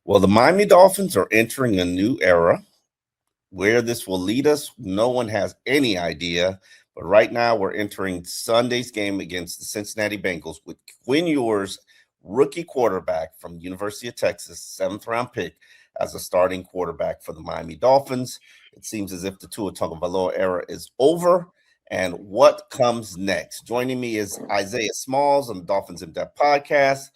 Well, the Miami Dolphins are entering a new era. Where this will lead us, no one has any idea. But right now, we're entering Sunday's game against the Cincinnati Bengals with Quinn Ewers, rookie quarterback from University of Texas, seventh round pick, as a starting quarterback for the Miami Dolphins. It seems as if the Tua Tagovailoa era is over. And what comes next? Joining me is Isaiah Smalls on the Dolphins in Depth podcast.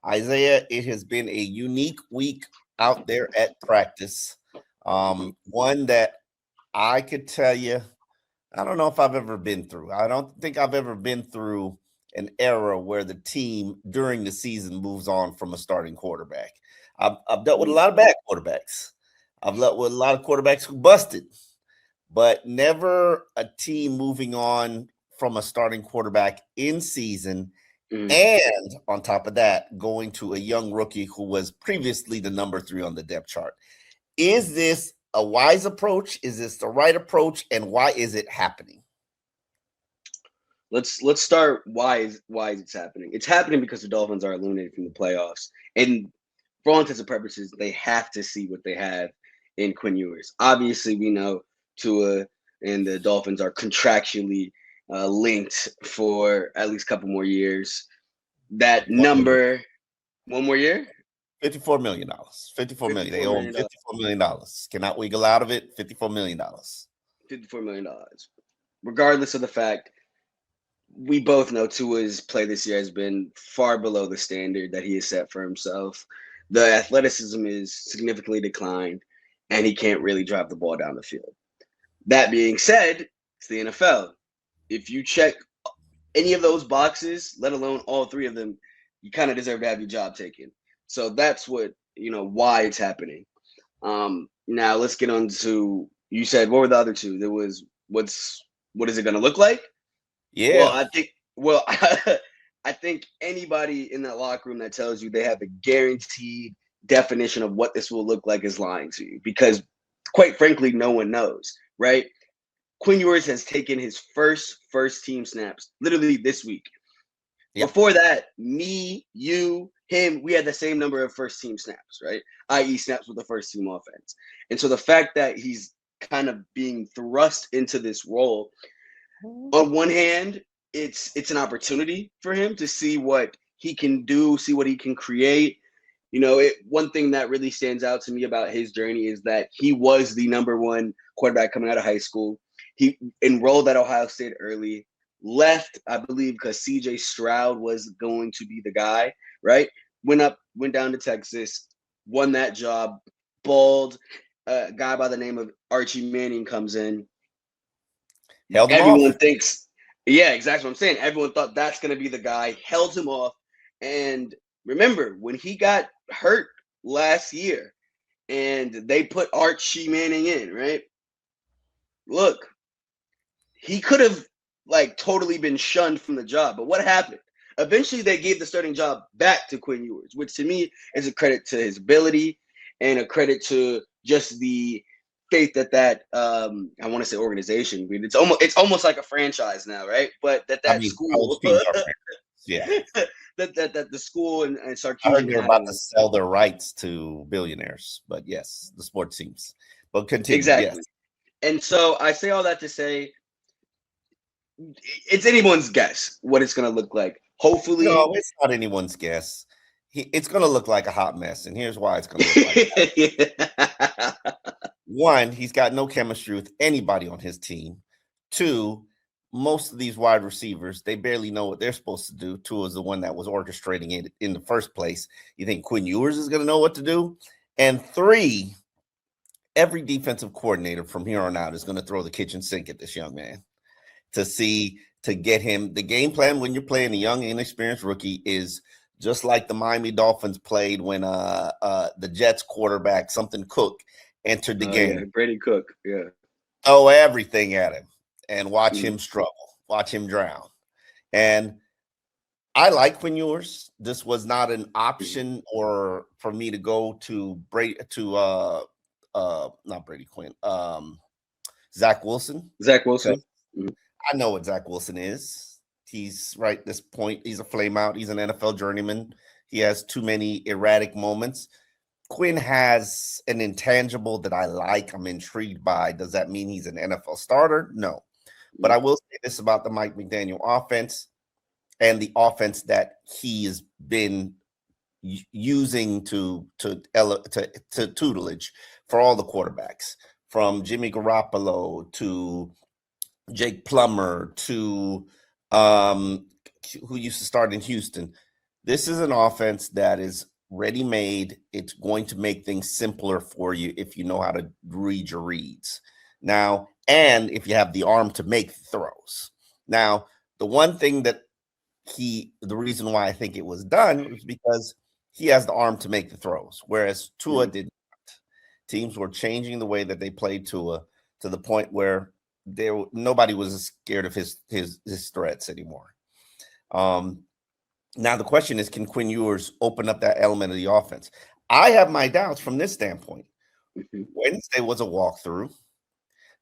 Isaiah, it has been a unique week out there at practice. One that I could tell you, I don't know if I've ever been through. I don't think I've ever been through an era where the team during the season moves on from a starting quarterback. I've dealt with a lot of bad quarterbacks. I've dealt with a lot of quarterbacks who busted, but never a team moving on from a starting quarterback in season. And on top of that, going to a young rookie who was previously the number 3 on the depth chart. Is this a wise approach? Is this the right approach? And why is it happening? Let's start why is it's happening. It's happening because the Dolphins are eliminated from the playoffs. And for all intents and purposes, they have to see what they have in Quinn Ewers. Obviously, we know Tua and the Dolphins are contractually linked for at least a couple more years. That number, one more year? $54 million. $54 million. They owe him $54 million. Cannot wiggle out of it. $54 million. $54 million. Regardless of the fact, we both know Tua's play this year has been far below the standard that he has set for himself. The athleticism is significantly declined, and he can't really drive the ball down the field. That being said, it's the NFL. If you check any of those boxes, let alone all 3 of them, you kind of deserve to have your job taken. So that's what, why it's happening. Now let's get on to, you said, what were the other 2? There was, what is it going to look like? Yeah. I think anybody in that locker room that tells you they have a guaranteed definition of what this will look like is lying to you, because quite frankly, no one knows, right? Quinn Ewers has taken his first team snaps literally this week. Yep. Before that, me, you, him, we had the same number of first team snaps, right? I.e. snaps with the first team offense. And so the fact that he's kind of being thrust into this role, on one hand, it's an opportunity for him to see what he can do, see what he can create. One thing that really stands out to me about his journey is that he was the number 1 quarterback coming out of high school. He enrolled at Ohio State early, left, I believe, because C.J. Stroud was going to be the guy, right? Went down to Texas, won that job, balled. A guy by the name of Archie Manning comes in. Everyone thinks, yeah, exactly what I'm saying. Everyone thought that's going to be the guy, held him off. And remember, when he got hurt last year and they put Archie Manning in, right? Look, he could have totally been shunned from the job. But what happened? Eventually, they gave the starting job back to Quinn Ewers, which to me is a credit to his ability and a credit to just the faith that I want to say organization, but it's almost like a franchise now, right? But school, yeah, that the school and Sarkisian, I heard they're about to sell their rights to billionaires, but yes, the sports teams. But continue. Exactly. Yes. And so I say all that to say, it's anyone's guess what it's going to look like. Hopefully, no, it's not anyone's guess. It's going to look like a hot mess, and here's why it's going to look like that. 1, he's got no chemistry with anybody on his team. 2, most of these wide receivers, they barely know what they're supposed to do. Tua is the one that was orchestrating it in the first place. You think Quinn Ewers is going to know what to do? And 3, every defensive coordinator from here on out is going to throw the kitchen sink at this young man to get him. The game plan when you're playing a young, inexperienced rookie is just like the Miami Dolphins played when the Jets quarterback, something Cook, entered the game. Yeah, Brady Cook, yeah. Throw everything at him and watch him struggle, watch him drown. And I like Quinn Ewers. This was not an option or for me to go to not Brady Quinn, Zach Wilson. Zach Wilson. I know what Zach Wilson is. He's right at this point. He's a flame out. He's an NFL journeyman. He has too many erratic moments. Quinn has an intangible that I like. I'm intrigued by. Does that mean he's an NFL starter? No. But I will say this about the Mike McDaniel offense and the offense that he has been using to tutelage for all the quarterbacks, from Jimmy Garoppolo to Jake Plummer to who used to start in Houston. This is an offense that is ready-made. It's going to make things simpler for you if you know how to read your reads. Now, and if you have the arm to make throws. Now, the one thing that the reason why I think it was done was because he has the arm to make the throws, whereas Tua did not. Teams were changing the way that they played Tua to the point where nobody was scared of his threats anymore. Now the question is, can Quinn Ewers open up that element of the offense? I have my doubts from this standpoint. Wednesday was a walkthrough.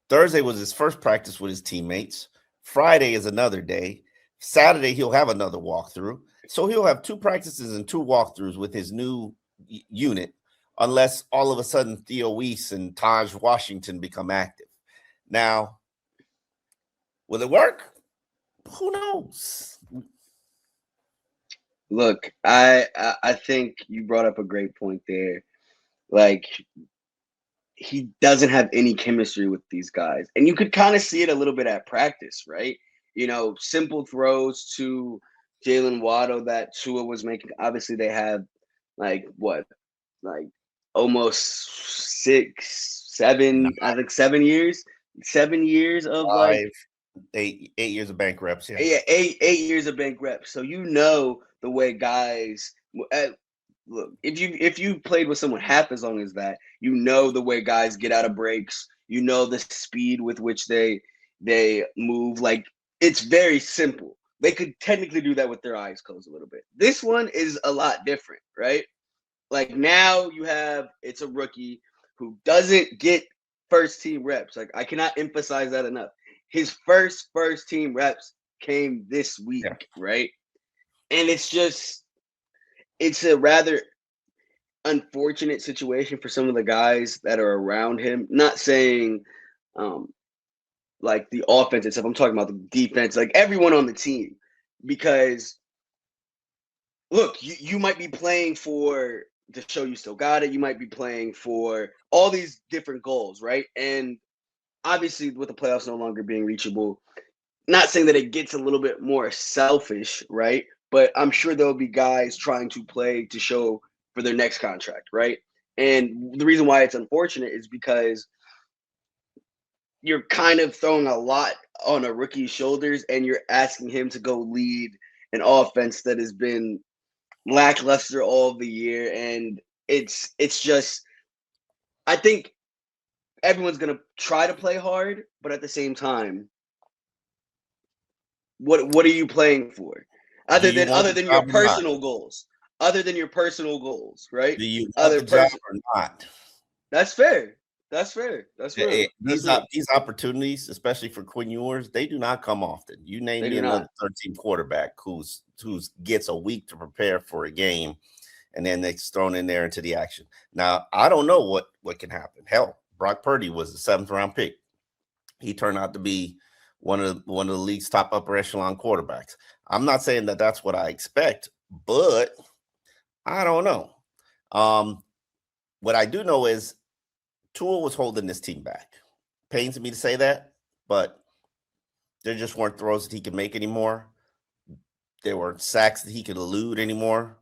Thursday was his first practice with his teammates. Friday is another day. Saturday, he'll have another walkthrough. So he'll have 2 practices and 2 walkthroughs with his new unit, unless all of a sudden Theo Weiss and Taj Washington become active. Now, will it work? Who knows? Look, I think you brought up a great point there. Like, he doesn't have any chemistry with these guys. And you could kind of see it a little bit at practice, right? Simple throws to Jalen Waddle that Tua was making. Obviously, they have almost 6, 7, I think 7 years. 7 years of 8 years of bank reps. Yeah, 8 years of bank reps. So the way guys look. If you played with someone half as long as that, the way guys get out of breaks. The speed with which they move. Like, it's very simple. They could technically do that with their eyes closed a little bit. This one is a lot different, right? Like, now it's a rookie who doesn't get first team reps. Like, I cannot emphasize that enough. His first team reps came this week, right? And it's a rather unfortunate situation for some of the guys that are around him. Not saying like the offense itself. I'm talking about the defense, like everyone on the team. Because look, you might be playing to show you still got it. You might be playing for all these different goals, right? And obviously, with the playoffs no longer being reachable, not saying that it gets a little bit more selfish, right? But I'm sure there'll be guys trying to play to show for their next contract, right? And the reason why it's unfortunate is because you're kind of throwing a lot on a rookie's shoulders, and you're asking him to go lead an offense that has been lackluster all of the year. And it's just, I think everyone's going to try to play hard, but at the same time, what are you playing for? Other than your personal goals. Other than your personal goals, right? Do you want the job or not? That's fair. That's These opportunities, especially for Quinn Ewers, they do not come often. You name me another 13 quarterback who's gets a week to prepare for a game, and then they's thrown in there into the action. Now, I don't know what can happen. Hell, Brock Purdy was the 7th round pick. He turned out to be one of the league's top upper echelon quarterbacks. I'm not saying that that's what I expect, but I don't know. What I do know is Tua was holding this team back. Pains me to say that, but there just weren't throws that he could make anymore. There weren't sacks that he could elude anymore.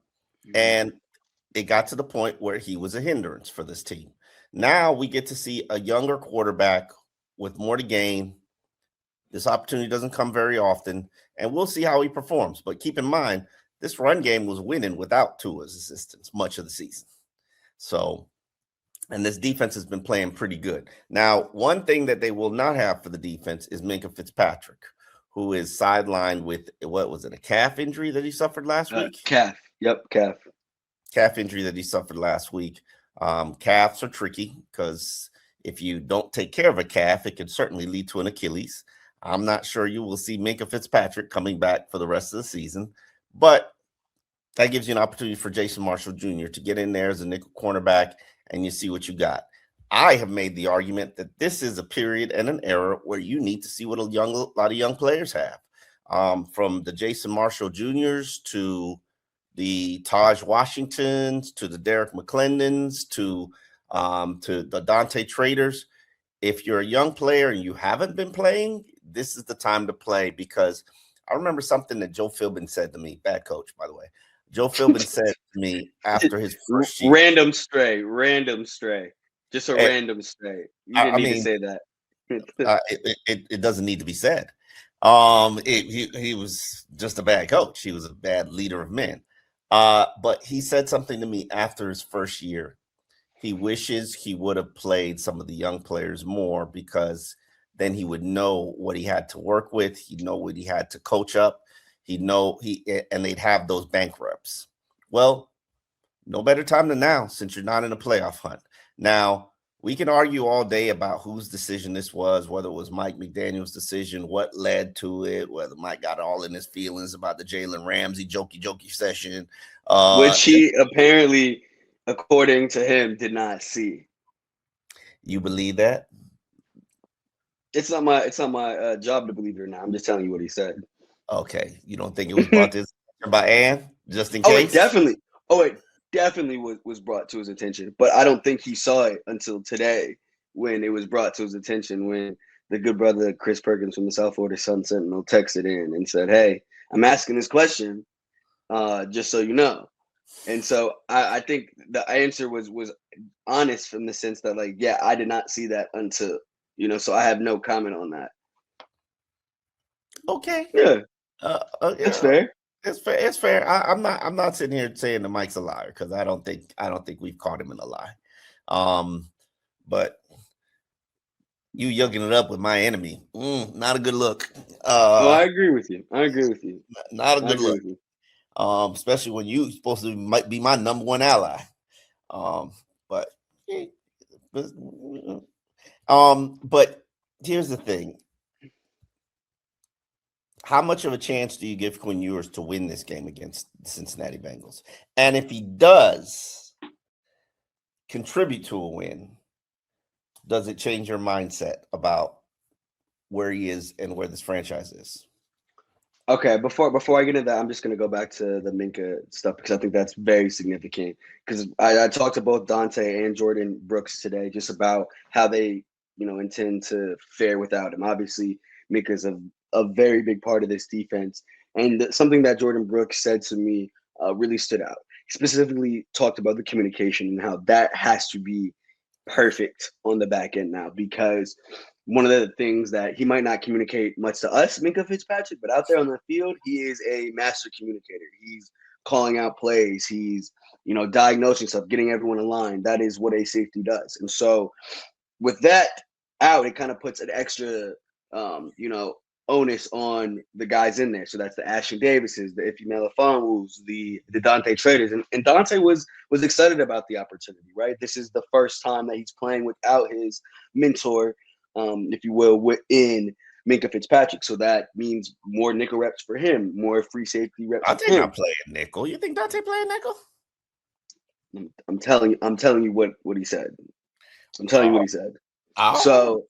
And it got to the point where he was a hindrance for this team. Now we get to see a younger quarterback with more to gain. This opportunity doesn't come very often, and we'll see how he performs. But keep in mind, this run game was winning without Tua's assistance much of the season. So, and this defense has been playing pretty good. Now, one thing that they will not have for the defense is Minkah Fitzpatrick, who is sidelined with, what was it, a calf injury that he suffered last week? Calf. Yep, calf. Calf injury that he suffered last week. Calves are tricky because if you don't take care of a calf, it can certainly lead to an Achilles. I'm not sure you will see Minkah Fitzpatrick coming back for the rest of the season, but That gives you an opportunity for Jason Marshall Jr. to get in there as a nickel cornerback, and you see what you got. I have made the argument that this is a period and an era where you need to see what a lot of young players have, from the Jason Marshall Jr.'s to the Taj Washingtons to the Derek McClendons to the Dante Traders. If you're a young player and you haven't been playing, this is the time to play, because I remember something that Joe Philbin said to me, bad coach, by the way. Joe Philbin said to me after his first year. Random stray. Just a random stray. You didn't need to say that. It doesn't need to be said. He was just a bad coach. He was a bad leader of men. But he said something to me after his first year. He wishes he would have played some of the young players more, because then he would know what he had to work with. He'd know what he had to coach up. And they'd have those bank reps. Well, no better time than now, since you're not in a playoff hunt. Now, we can argue all day about whose decision this was, whether it was Mike McDaniel's decision, what led to it, whether Mike got all in his feelings about the Jalen Ramsey jokey session. Which he apparently, according to him, did not see. You believe that? It's not my job to believe it or not. I'm just telling you what he said. Okay. You don't think it was brought to his attention by Ann, just in case? It definitely was brought to his attention. But I don't think he saw it until today, when it was brought to his attention, when the good brother Chris Perkins from the South Florida Sun Sentinel texted in and said, "Hey, I'm asking this question, just so you know." And so I think the answer was honest, from the sense that, like, yeah, I did not see that until, so I have no comment on that. Okay. Yeah. It's fair. It's fair. I'm not sitting here saying that Mike's a liar, because I don't think we've caught him in a lie. But you yucking it up with my enemy, not a good look. I agree with you. Not a good look. Especially when you supposed to might be my number one ally. But here's the thing. How much of a chance do you give Quinn Ewers to win this game against the Cincinnati Bengals? And if he does contribute to a win, does it change your mindset about where he is and where this franchise is? Okay, before I get into that, I'm just going to go back to the Minka stuff, because I think that's very significant. Because I talked to both Dante and Jordan Brooks today just about how they, intend to fare without him. Obviously, Minka's a very big part of this defense. And something that Jordan Brooks said to me really stood out. He specifically talked about the communication and how that has to be perfect on the back end now, because one of the things that he might not communicate much to us, Minka Fitzpatrick, but out there on the field, he is a master communicator. He's calling out plays. He's, diagnosing stuff, getting everyone in line. That is what a safety does. And so with that out, it kind of puts an extra, onus on the guys in there. So that's the Ashton Davises, the Ife Melifonwus, the Dante Traders. And Dante was excited about the opportunity, right? This is the first time that he's playing without his mentor, if you will, within Minka Fitzpatrick. So that means more nickel reps for him, more free safety reps. Dante not playing nickel. You think Dante playing nickel? I'm telling you what he said. I'm telling you what he said. So,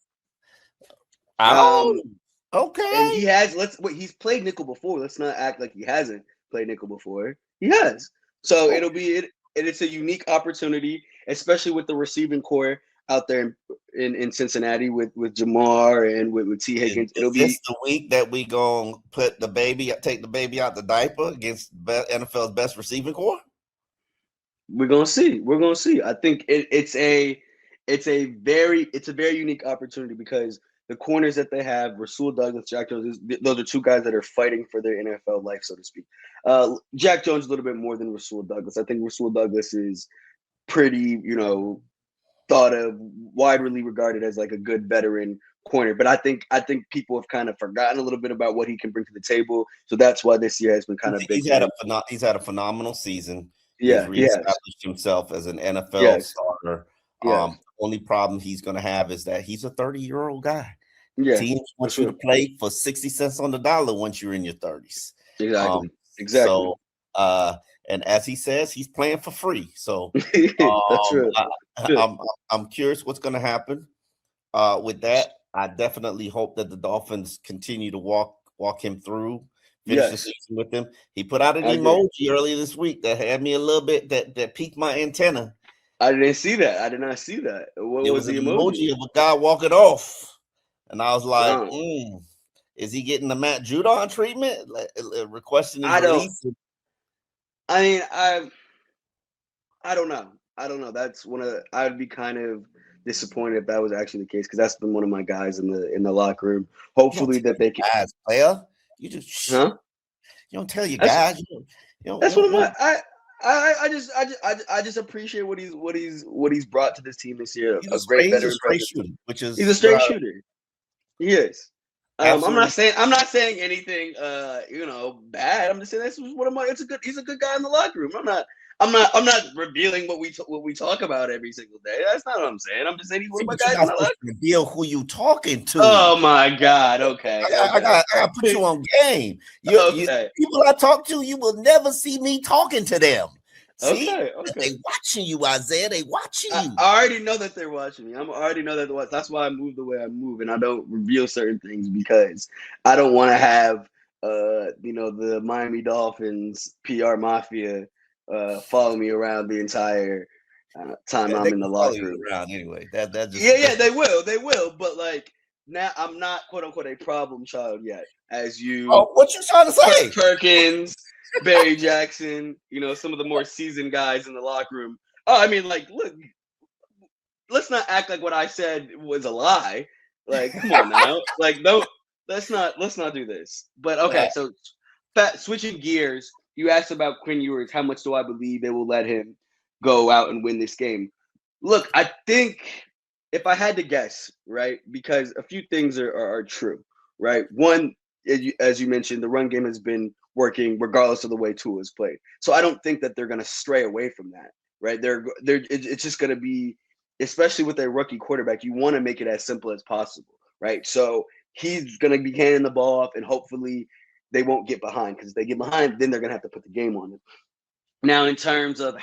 okay. And he has. He's played nickel before. Let's not act like he hasn't played nickel before. He has. So it'll be it. It's a unique opportunity, especially with the receiving core out there in Cincinnati with Jamar and with T. Higgins. Is this the week that we gonna take the baby out the diaper against NFL's best receiving core? We're gonna see. I think it's a very unique opportunity, because the corners that they have, Rasul Douglas, Jack Jones, those are two guys that are fighting for their NFL life, so to speak. Jack Jones a little bit more than Rasul Douglas. I think Rasul Douglas is pretty, thought of, widely regarded as like a good veteran corner. But I think people have kind of forgotten a little bit about what he can bring to the table. So that's why this year has been kind of big. He's had a phenomenal season. Yeah, he's reestablished himself as an NFL starter. Only problem he's going to have is that he's a 30-year-old guy. Yeah, teams want you to play for 60 cents on the dollar once you're in your 30s. Exactly. So And as he says, he's playing for free. So That's um, right. I, I'm curious what's going to happen with that. I definitely hope that the Dolphins continue to walk him through, finish the Yes, season with him. He put out an I agree. emoji earlier this week that had me a little bit that piqued my antenna. I didn't see that. I did not see that. What It was was an the emoji? emoji of a guy walking off, and I was like, Oh, "Is he getting the Matt Judon treatment? Requesting his I don't. release?" I mean, I don't know. I don't know. That's one of the, I'd be kind of disappointed if that was actually the case because that's been one of my guys in the locker room. You don't Hopefully tell that they your can. guys, player. You just Huh? you don't tell your That's guys. You that's one of my. don't. I just appreciate what he's brought to this team this year. A great He's a veteran straight presence. shooter, which He's a is straight shooter. He is. absolutely. I'm not saying anything bad. I'm just saying that's one of my he's a good guy in the locker room. I'm not revealing what we talk about every single day. That's not what I'm saying. I'm just saying he's one See, of my but you're guys in not the supposed locker to reveal who you talking to. room. Oh my god. Okay. I got to put you on game. You Okay. people I talk to, you will never see me talking to them. See, Okay. they watching you, Isaiah. They watching you. I already know that they're watching me. I already know that that's why I move the way I move, and I don't reveal certain things because I don't want to have the Miami Dolphins PR mafia follow me around the entire time I'm They in the can follow locker you room. around anyway. That just Yeah, they will. But like now, I'm not quote unquote a problem child yet, as you what you trying to say? Perkins, Barry Jackson, some of the more seasoned guys in the locker room. Oh, I mean, like, look, let's not act like what I said was a lie. Like, come on now. Like, don't let's not do this. But okay, so switching gears, you asked about Quinn Ewers. How much do I believe they will let him go out and win this game? Look, I think if I had to guess, right, because a few things are true, right? One, as you mentioned, the run game has been working regardless of the way Tua is played. So I don't think that they're going to stray away from that, right? It's just going to be, especially with a rookie quarterback, you want to make it as simple as possible, right? So he's going to be handing the ball off, and hopefully they won't get behind because if they get behind, then they're going to have to put the game on them. Now, in terms of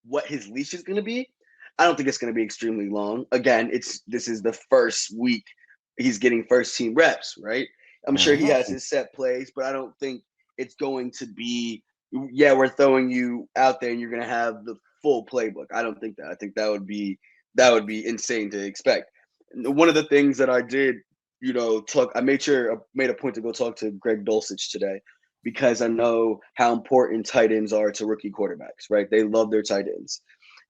what his leash is going to be, I don't think it's going to be extremely long. Again, this is the first week he's getting first team reps, right? I'm sure he has his set plays, but I don't think it's going to be, yeah, we're throwing you out there and you're going to have the full playbook. I don't think that. I think that would be insane to expect. One of the things that I did, I made a point to go talk to Greg Dulcich today because I know how important tight ends are to rookie quarterbacks, right? They love their tight ends.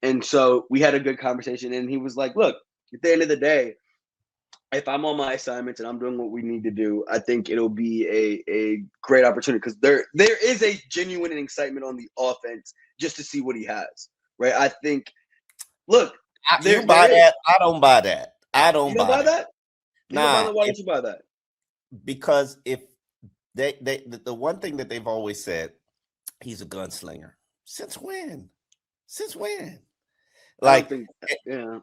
And so we had a good conversation, and he was like, look, at the end of the day, if I'm on my assignments and I'm doing what we need to do, I think it'll be a great opportunity because there is a genuine excitement on the offense just to see what he has, right? I think, look, You buy that? I don't buy that. I don't You don't buy buy that? You don't buy Nah, that? Why don't you buy that? because if the one thing that they've always said, he's a gunslinger. Since when? Since when? I don't Like, think, yeah.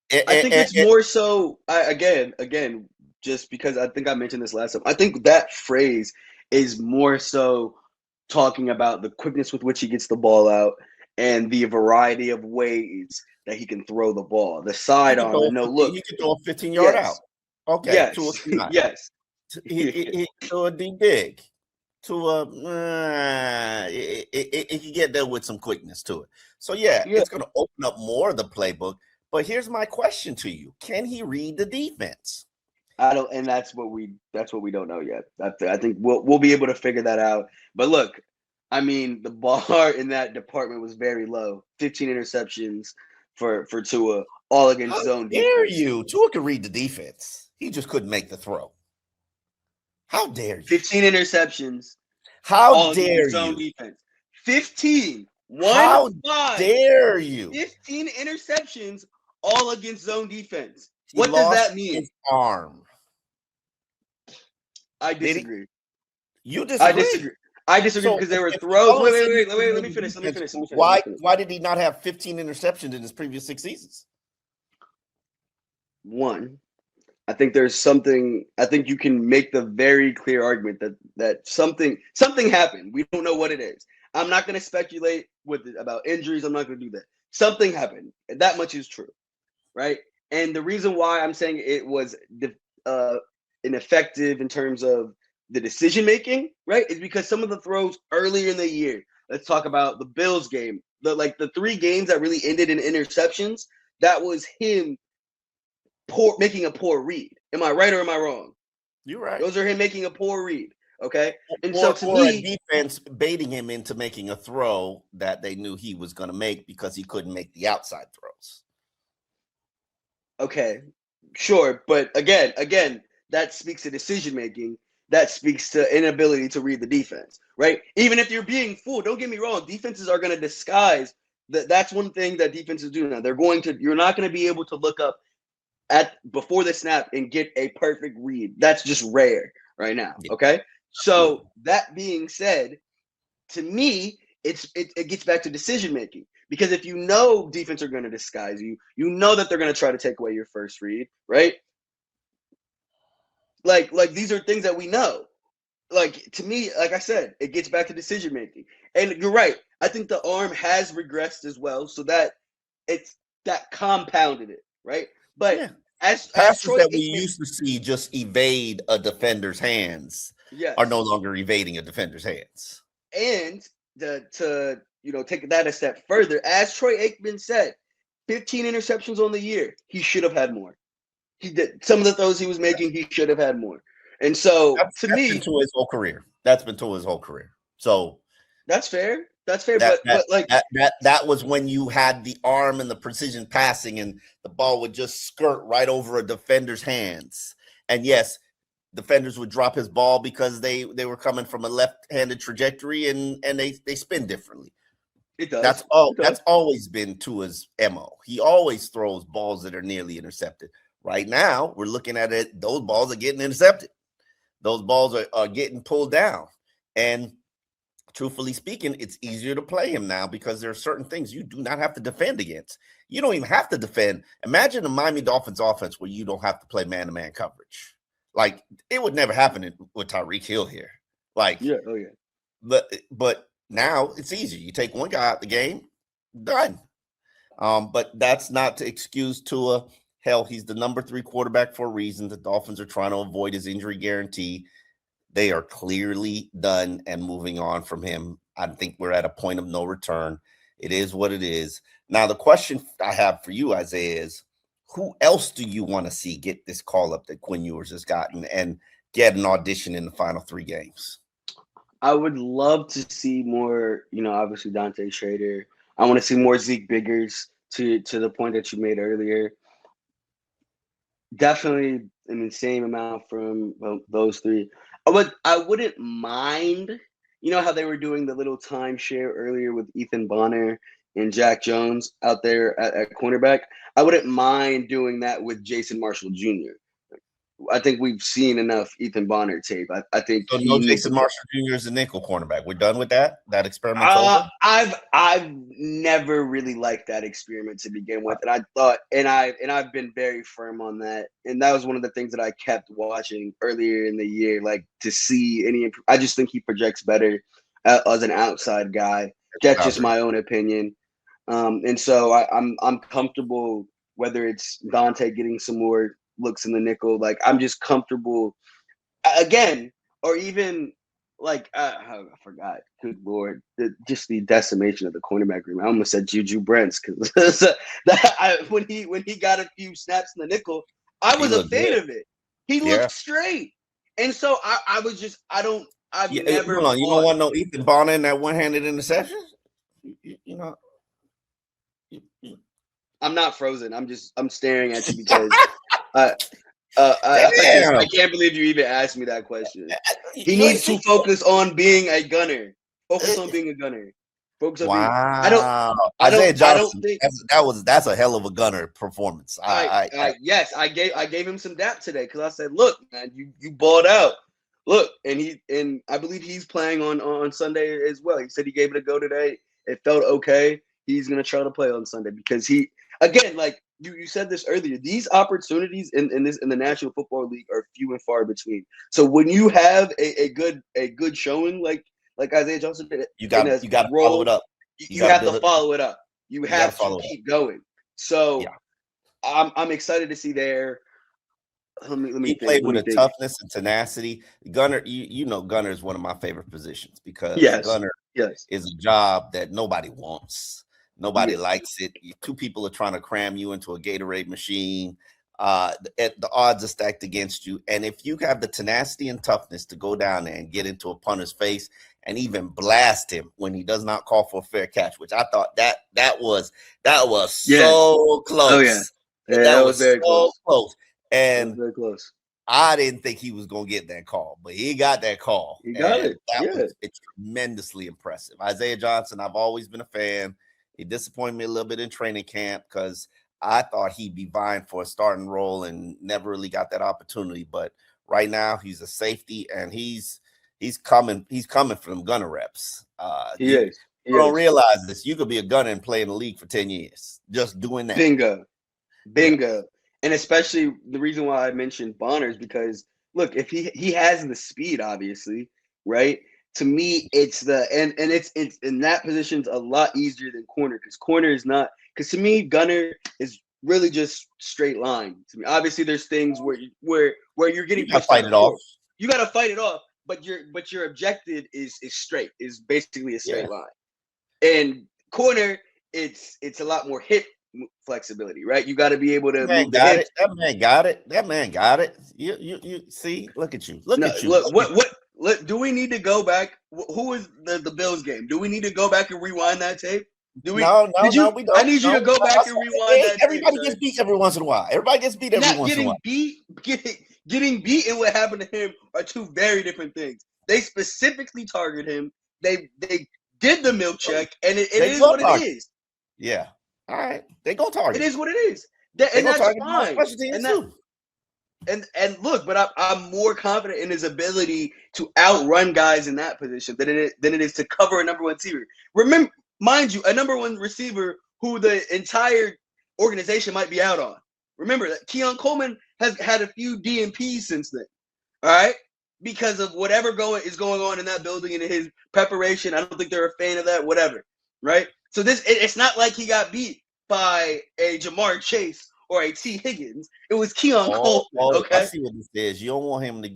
it, I think it's more so. Again, just because I think I mentioned this last time. I think that phrase is more so talking about the quickness with which he gets the ball out and the variety of ways that he can throw the ball. The sidearm, and no look. He could throw a 15-yard out. Yes, Okay, to a yes, not. yes. He to a D dig. To a it can get there with some quickness to it. So yeah, Yeah. it's going to open up more of the playbook. But here's my question to you: can he read the defense? I don't, and that's what we don't know yet. I think we'll be able to figure that out. But look, I mean, the bar in that department was very low. 15 interceptions for Tua, all against How zone dare defense. you? Tua could read the defense. He just couldn't make the throw. How dare you? 15 interceptions. How all dare against zone you? defense. 15. How 5. dare you? 15 interceptions, all against zone defense. He What does lost that mean? his arm. I disagree. You disagree? I disagree because there were throws. Wait. Let me finish. Why did he not have 15 interceptions in his previous 6 seasons? One, I think there's something. I think you can make the very clear argument that something happened. We don't know what it is. I'm not going to speculate about injuries. I'm not going to do that. Something happened. That much is true, right? And the reason why I'm saying it was ineffective in terms of the decision making, right, is because some of the throws earlier in the year. Let's talk about the Bills game. The 3 games that really ended in interceptions. That was him making a poor read. Am I right or am I wrong? You're right. Those are him making a poor read. Okay. And or, so to or a me, defense baiting him into making a throw that they knew he was going to make because he couldn't make the outside throws. Okay, sure. But again, that speaks to decision making. That speaks to inability to read the defense, right? Even if you're being fooled, don't get me wrong. Defenses are going to disguise that. That's one thing that defenses do now. They're going to. You're not going to be able to look up at before the snap and get a perfect read. That's just rare right now. Yeah. Okay. So that being said, to me, it gets back to decision making. Because if you know defense are going to disguise you, you know that they're going to try to take away your first read, right? Like these are things that we know. Like to me, like I said, it gets back to decision making. And you're right. I think the arm has regressed as well, so that it's that compounded it, right? But Yeah. as Passes Troy that we Aikman, used to see just evade a defender's hands yes, are no longer evading a defender's hands. and to take that a step further, as Troy Aikman said, 15 interceptions on the year. He should have had more. He did some of the throws he was making. He should have had more. And so, That's been to his whole career. That's been to his whole career. So that's fair. That's fair. that But like that was when you had the arm and the precision passing, and the ball would just skirt right over a defender's hands. And yes, defenders would drop his ball because they were coming from a left-handed trajectory, and they spin differently. it does. That's always been Tua's MO. He always throws balls that are nearly intercepted. Right now, we're looking at it. Those balls are getting intercepted. Those balls are getting pulled down. And truthfully speaking, it's easier to play him now because there are certain things you do not have to defend against. You don't even have to defend. Imagine a Miami Dolphins offense where you don't have to play man-to-man coverage. Like, it would never happen with Tyreek Hill here. Like, yeah. But now it's easy. You take one guy out the game, done. But that's not to excuse Tua. Hell, he's the number 3 quarterback for a reason. The Dolphins are trying to avoid his injury guarantee. They are clearly done and moving on from him. I think we're at a point of no return. It is what it is. Now, the question I have for you, Isaiah, is who else do you want to see get this call up that Quinn Ewers has gotten and get an audition in the final 3 games? I would love to see more, obviously Dante Schrader. I want to see more Zeke Biggers to the point that you made earlier. Definitely an insane amount from those 3. I wouldn't mind, how they were doing the little timeshare earlier with Ethan Bonner and Jack Jones out there at cornerback. I wouldn't mind doing that with Jason Marshall Jr. I think we've seen enough Ethan Bonner tape. I think so. No Jason Marshall Jr. is a nickel cornerback. We're done with that. That experiment's over. I've never really liked that experiment to begin with, and I thought, and I've been very firm on that. And that was one of the things that I kept watching earlier in the year, like to see any. I just think he projects better as an outside guy. That's just my own opinion. And so I'm comfortable whether it's Dante getting some more looks in the nickel. Like I'm just comfortable again, or even like I forgot. Good Lord, just the decimation of the cornerback room. I almost said Juju Brents because when he got a few snaps in the nickel, I was a fan of it. He looked straight, and so I was just I've never. Hold on, you don't want no Ethan Bonner in that one-handed interception? You know. I'm not frozen. I'm staring at you because I can't believe you even asked me that question. He needs to focus on being a gunner. Focus on being a gunner. Focus on wow. I don't think that's a hell of a gunner performance. Yes, I gave him some dap today because I said, look, man, you balled out. Look, and I believe he's playing on Sunday as well. He said he gave it a go today. It felt okay. He's gonna try to play on Sunday because he, again, like you said this earlier, these opportunities in the National Football League are few and far between. So when you have a good showing like like Isaiah Johnson did You in got a you got to follow role. it up. You have to follow it up. You You got to have to follow it up. keep going. So Yeah. I'm excited to see there. Let me He think. played Let with me a think. toughness and tenacity. Gunner, you know, Gunner is one of my favorite positions because Yes. Gunner Yes. is a job that nobody wants. Nobody Yes. likes it. Two people are trying to cram you into a Gatorade machine. The odds are stacked against you. And if you have the tenacity and toughness to go down there and get into a punter's face and even blast him when he does not call for a fair catch, which I thought that was so close. Oh yeah. That was very so close. That was And very close. I didn't think he was going to get that call, but he got that call. He got it. That Yeah. was tremendously impressive. Isaiah Johnson, I've always been a fan. He disappointed me a little bit in training camp because I thought he'd be vying for a starting role and never really got that opportunity. But right now, he's a safety and he's coming for them gunner reps. He is. You don't realize this. You could be a gunner and play in the league for 10 years just doing that. Bingo. Yeah. And especially the reason why I mentioned Bonner is because look, if he has the speed, obviously, right? To me, it's it's in that position's a lot easier than corner because corner is not because to me, gunner is really just straight line. To me, obviously, there's things where you're getting You got to pushed fight it off. You got to fight it off, but your objective is straight, is basically a straight line. And corner, it's a lot more hip flexibility, right? You got to be able to move the hips. That man got it. You see, look at you. Look at you. Look, what do we need to go back? Who was the Bills game? Do we need to go back and rewind that tape? Do we? No, we don't. I need you to go back and rewind that. Everybody gets beat every once in a while. Everybody gets beat every once in a while. Getting beat and what happened to him are two very different things. They specifically target him. They did the milk check, and it is what it is. Yeah. All right. They go target. It is what it is. And that's fine. And look, but I'm more confident in his ability to outrun guys in that position than it is to cover a number one receiver. Remember, mind you, a number one receiver who the entire organization might be out on. Remember that Keon Coleman has had a few DNPs since then. All right? Because of whatever is going on in that building and in his preparation. I don't think they're a fan of that, whatever. Right? So it's not like he got beat by a Jamar Chase or a T. Higgins. It was Keon Coleman. Okay, I see what this is. You don't want him to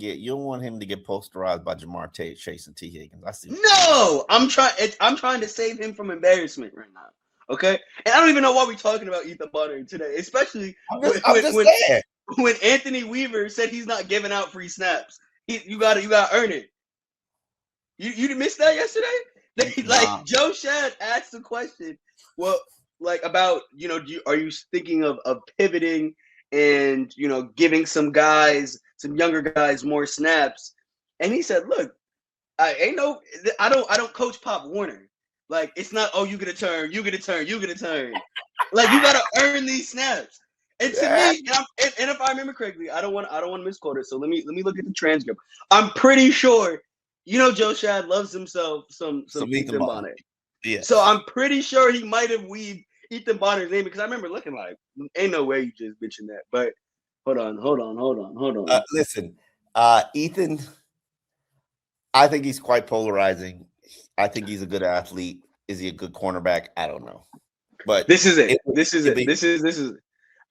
get posterized by Jamar Chase and T. Higgins. I see. No, I'm trying to save him from embarrassment right now. Okay, and I don't even know why we're talking about Ethan Bonner today, especially when Anthony Weaver said he's not giving out free snaps. You got to earn it. You missed that yesterday? Like Joe Shad asked the question. Well, like about are you thinking of pivoting and giving some younger guys more snaps? And he said, "Look, I don't coach Pop Warner. Like it's not you get a turn. Like you got to earn these snaps." And to me, and if I remember correctly, I don't want to misquote it. So let me look at the transcript. I'm pretty sure, Joe Shad loves himself some Ethan Bonner. Yeah. So I'm pretty sure he might have weaved Ethan Bonner's name because I remember looking like, ain't no way you just mentioned that. But hold on. Listen, Ethan, I think he's quite polarizing. I think he's a good athlete. Is he a good cornerback? I don't know. But this is it.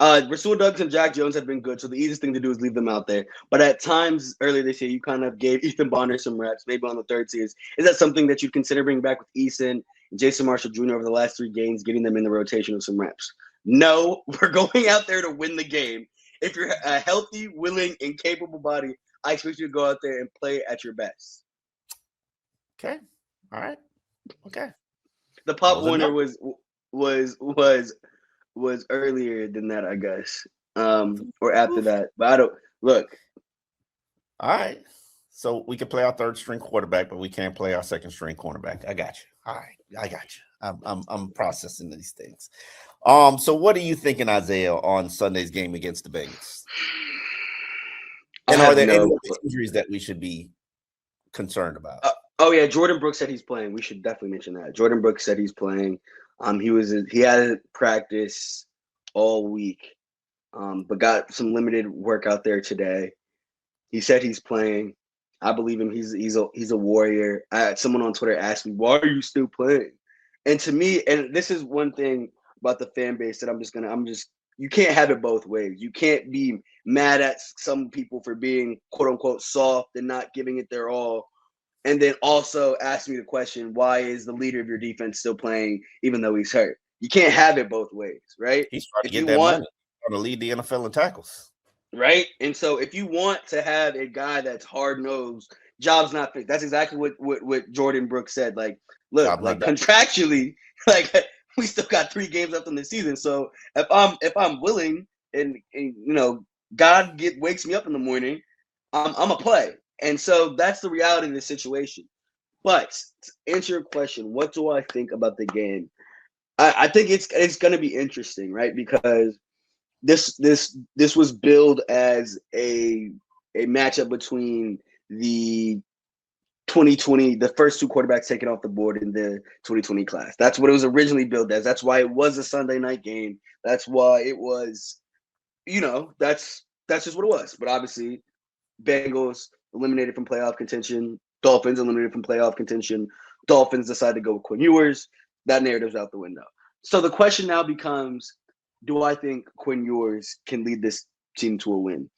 Rasul Douglas and Jack Jones have been good, so the easiest thing to do is leave them out there. But at times earlier this year, you kind of gave Ethan Bonner some reps, maybe on the third series. Is that something that you'd consider bringing back with Eason and Jason Marshall Jr. over the last 3 games, getting them in the rotation with some reps? No, we're going out there to win the game. If you're a healthy, willing, and capable body, I expect you to go out there and play at your best. Okay. All right. Okay. The Pop Warner was earlier than that, I guess, or after that. But I don't look. All right, so we can play our third string quarterback, but we can't play our second string cornerback. I got you. All right, I got you. I'm processing these things. So what are you thinking, Isaiah, on Sunday's game against the Bengals? And are there any injuries that we should be concerned about? Oh yeah, Jordan Brooks said he's playing. We should definitely mention that. Jordan Brooks said he's playing. He had practice all week, but got some limited work out there today. He said he's playing. I believe him. He's a warrior. Someone on Twitter asked me, "Why are you still playing?" And to me, and this is one thing about the fan base that you can't have it both ways. You can't be mad at some people for being quote unquote soft and not giving it their all, and then also ask me the question, why is the leader of your defense still playing even though he's hurt? You can't have it both ways, right? He's trying to If get you that want, money. He's trying to lead the NFL in tackles. right? And so if you want to have a guy that's hard nosed, job's not fixed. That's exactly what Jordan Brooks said. Like, look, Job not like done. contractually, like we still got 3 games left in the season. So if I'm willing and God wakes me up in the morning, I'm a play. And so that's the reality of the situation. But to answer your question, what do I think about the game? I think it's going to be interesting, right? Because this was billed as a matchup between the 2020, the first 2 quarterbacks taken off the board in the 2020 class. That's what it was originally billed as. That's why it was a Sunday night game. That's why it was, that's just what it was. But obviously, Bengals eliminated from playoff contention. Dolphins eliminated from playoff contention. Dolphins decided to go with Quinn Ewers. That narrative's out the window. So the question now becomes, do I think Quinn Ewers can lead this team to a win?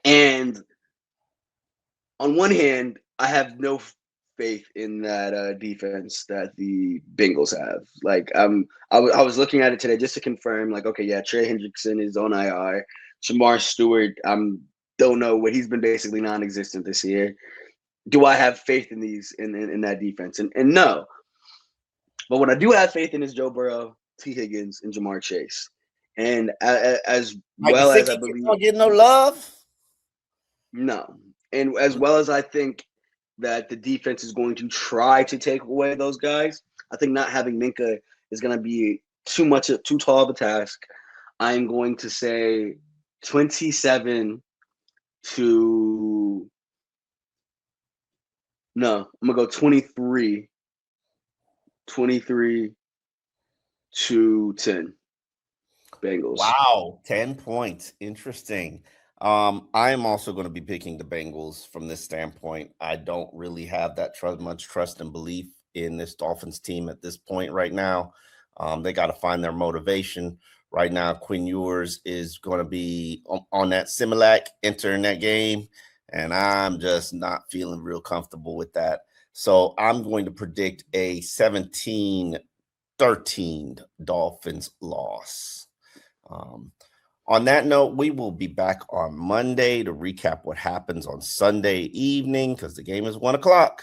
And on one hand, I have no faith in that defense that the Bengals have. Like, I was looking at it today just to confirm. Like, okay, yeah, Trey Hendrickson is on IR. Jamar Stewart, don't know what he's been basically non-existent this year. Do I have faith in in that defense? And no. But what I do have faith in is Joe Burrow, T. Higgins, and Jamar Chase. And as well as I believe, don't get no love. no. And as well as I think that the defense is going to try to take away those guys, I think not having Minka is going to be too tall of a task. I'm going to say 27 to no, I'm gonna go 23 to 10 Bengals. Wow, 10 points. Interesting. I am also going to be picking the Bengals from this standpoint. I don't really have that much trust and belief in this Dolphins team at this point right now. They got to find their motivation. Right now, Quinn Ewers is going to be on that Similac entering that game, and I'm just not feeling real comfortable with that. So I'm going to predict a 17-13 Dolphins loss. On that note, we will be back on Monday to recap what happens on Sunday evening because the game is 1 o'clock.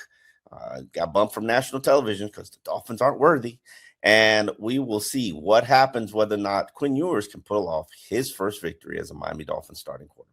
Got bumped from national television because the Dolphins aren't worthy. And we will see what happens, whether or not Quinn Ewers can pull off his first victory as a Miami Dolphins starting quarterback.